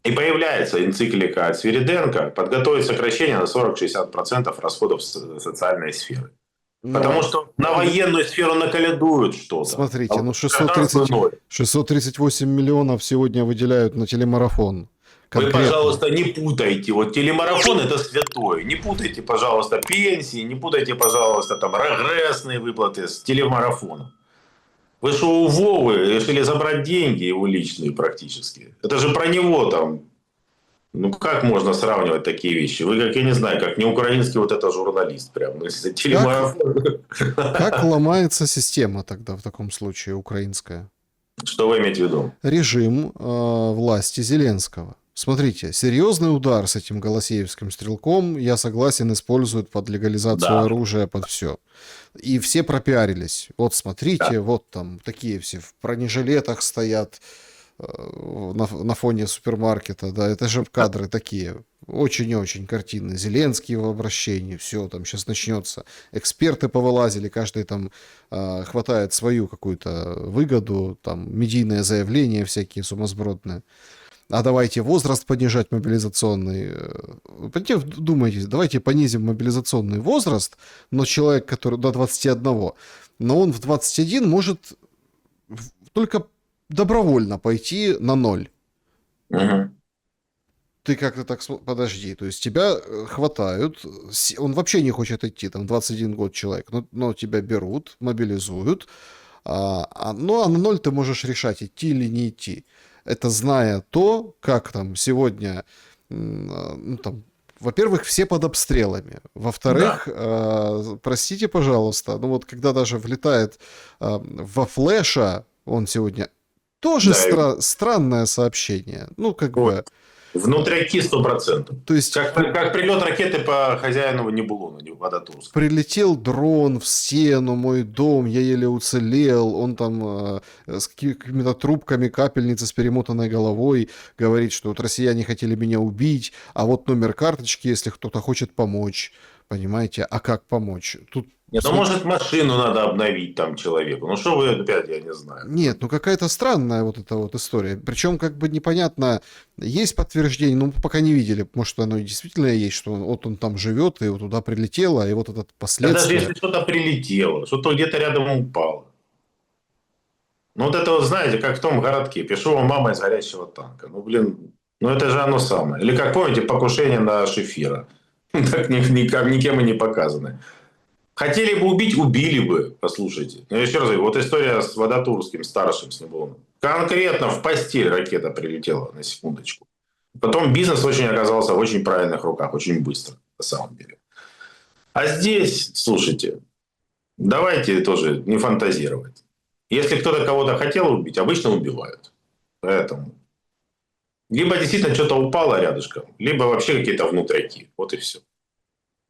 и появляется энциклика от Свириденко подготовить сокращение на 40-60% расходов социальной сферы. Потому что на военную сферу наколядуют что-то. Смотрите, ну 638 миллионов сегодня выделяют на телемарафон. Конкретно. Вы, пожалуйста, не путайте. Вот телемарафон это святое. Не путайте, пожалуйста, пенсии, не путайте, пожалуйста, там регрессные выплаты с телемарафоном. Вы что, у Вовы решили забрать деньги его личные практически? Это же про него там. Ну, как можно сравнивать такие вещи? Вы, как я не знаю, как не украинский вот это журналист. Прям, телемарафон. Как ломается система тогда в таком случае украинская? Что вы имеете в виду? Режим власти Зеленского. Смотрите, серьезный удар с этим голосеевским стрелком, я согласен, используют под легализацию оружия, под все. И все пропиарились. Вот смотрите, вот там такие все в бронежилетах стоят, на фоне супермаркета, да, это же кадры такие, очень-очень картинные. Зеленский в обращении, все, там сейчас начнется. Эксперты повылазили, каждый там хватает свою какую-то выгоду, там медийные заявления всякие сумасбродные. А давайте возраст понижать мобилизационный. Понимаете, думайте, давайте понизим мобилизационный возраст, но человек, который до 21, но он в 21 может только добровольно пойти на ноль. Угу. Ты как-то так... Подожди, то есть тебя хватают, он вообще не хочет идти, там 21 год человек, но тебя берут, мобилизуют, ну а на ноль ты можешь решать, идти или не идти. Это зная то, как там сегодня, ну, там, во-первых, все под обстрелами. Во-вторых, простите, пожалуйста, ну вот когда даже влетает во флеша, он сегодня тоже Да, странное сообщение. Ну, как бы... Внутряки 100%. То есть как прилет ракеты по хозяину Небулуна, Водотурска. прилетел дрон в стену, мой дом, я еле уцелел, он там с какими-то трубками капельницы с перемотанной головой говорит, что вот россияне хотели меня убить, а вот номер карточки, если кто-то хочет помочь. Понимаете, а как помочь? Тут Нет, ну, может, машину надо обновить там человеку. Ну, что вы опять, я не знаю. Нет, ну какая-то странная вот эта вот история. Причем как бы непонятно, есть подтверждение, ну пока не видели, может оно и действительно есть, что вот он там живет, и вот туда прилетело, и вот этот Да даже последствия. если что-то прилетело, что-то где-то рядом упало. Ну, вот это вот, знаете, как в том городке. Пишу вам мама из горящего танка. Ну, блин, ну это же оно самое. Или как помните, покушение на Шефира. Так никем и не показано. Хотели бы убить, убили бы, послушайте. Я еще раз говорю, вот история с Водотурским, старшим, с Небулоном. Конкретно в постель ракета прилетела, на секундочку. Потом бизнес очень оказался в очень правильных руках, очень быстро, на самом деле. А здесь, слушайте, давайте тоже не фантазировать. Если кто-то кого-то хотел убить, обычно убивают. Поэтому либо действительно что-то упало рядышком, либо вообще какие-то внутряки. Вот и все.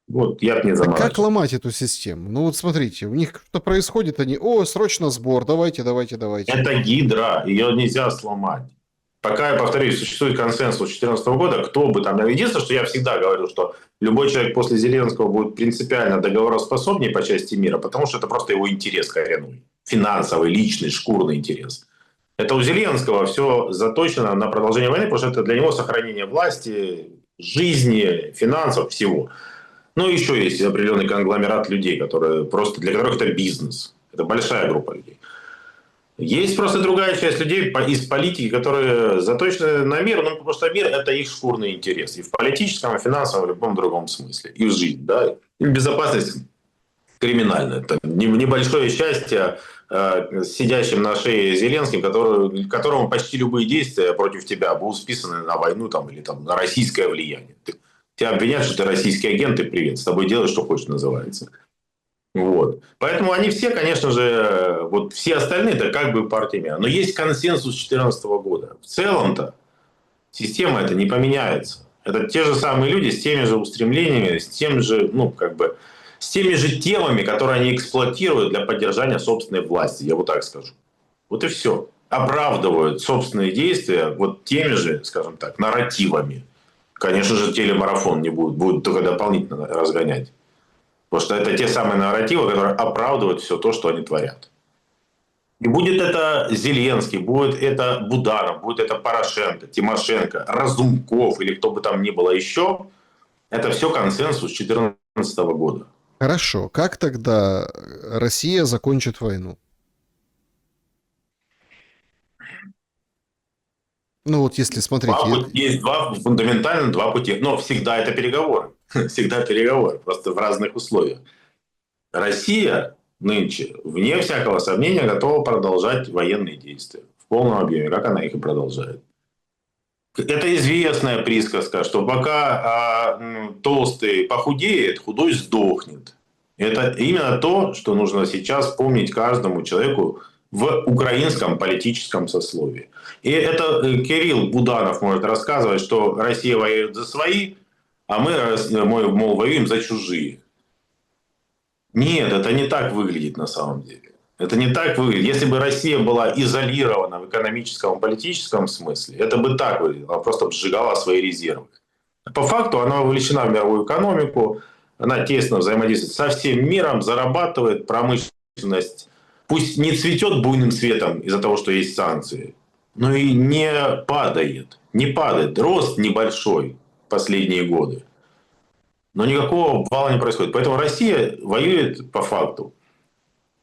Вот я бы не Так как заморачивался. ломать эту систему? Ну вот смотрите, у них что-то происходит, они, срочно сбор, давайте. Это гидра, ее нельзя сломать. Пока, я повторюсь, существует консенсус 2014 года, кто бы там... Единственное, что я всегда говорю, что любой человек после Зеленского будет принципиально договороспособнее по части мира, потому что это просто его интерес коренной. Финансовый, личный, шкурный интерес. Это у Зеленского все заточено на продолжение войны, потому что это для него сохранение власти, жизни, финансов, всего. Ну, еще есть определенный конгломерат людей, которые просто, для которых это бизнес. Это большая группа людей. Есть просто другая часть людей из политики, которые заточены на мир, ну, потому что мир – это их шкурный интерес. И в политическом, и в финансовом, и в любом другом смысле. И в жизни, да. И безопасность криминальная. Это небольшое счастье сидящим на шее Зеленским, которому почти любые действия против тебя будут списаны на войну там, или там, на российское влияние. Тебя обвинят, что ты российский агент, и привет. С тобой делай, что хочешь, называется. Вот. Поэтому они все, конечно же, вот все остальные, это как бы партия мира. Но есть консенсус 2014 года. В целом-то система это не поменяется. Это те же самые люди с теми же устремлениями, с тем же, ну, как бы, с теми же темами, которые они эксплуатируют для поддержания собственной власти, я вот так скажу. Вот и все. Оправдывают собственные действия вот теми же, скажем так, нарративами. Конечно же, телемарафон не будет только дополнительно разгонять. Потому что это те самые нарративы, которые оправдывают все то, что они творят. И будет это Зеленский, будет это Буданов, будет это Порошенко, Тимошенко, Разумков или кто бы там ни было еще. Это все консенсус 2014 года. Хорошо, как тогда Россия закончит войну? Ну вот если, смотрите... Есть фундаментально два пути. Но всегда это переговоры. Всегда переговоры, просто в разных условиях. Россия нынче, вне всякого сомнения, готова продолжать военные действия в полном объеме, как она их и продолжает. Это известная присказка, что пока толстый похудеет, худой сдохнет. Это именно то, что нужно сейчас помнить каждому человеку в украинском политическом сословии. И это Кирилл Буданов может рассказывать, что Россия воюет за свои, а мы, мол, воюем за чужие. Нет, это не так выглядит на самом деле. Это не так выглядит. Если бы Россия была изолирована в экономическом и политическом смысле, это бы так выглядело. Она просто сжигала свои резервы. По факту она вовлечена в мировую экономику, она тесно взаимодействует со всем миром, зарабатывает, промышленность. Пусть не цветет буйным цветом из-за того, что есть санкции, но и не падает. Не падает. Рост небольшой последние годы. Но никакого обвала не происходит. Поэтому Россия воюет по факту,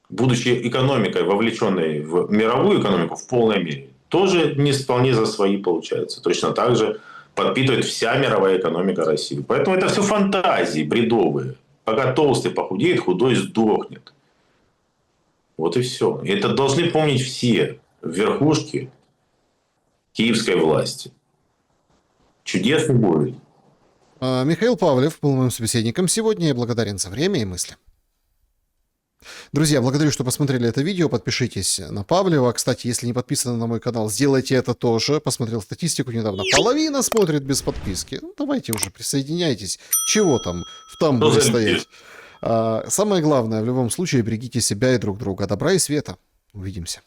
будучи экономикой, вовлеченной в мировую экономику в полной мере, тоже не вполне за свои получается. Точно так же подпитывает вся мировая экономика России. Поэтому это все фантазии бредовые. Пока толстый похудеет, худой сдохнет. Вот и все. И это должны помнить все верхушки киевской власти. Чудес не будет. Михаил Павлев был моим собеседником сегодня. Я благодарен за время и мысли. Друзья, благодарю, что посмотрели это видео. Подпишитесь на Павлева. Кстати, если не подписаны на мой канал, сделайте это тоже. Посмотрел статистику недавно. Половина смотрит без подписки. Ну, давайте уже присоединяйтесь. Чего там в тамбуре стоять? Самое главное, в любом случае, берегите себя и друг друга. Добра и света. Увидимся.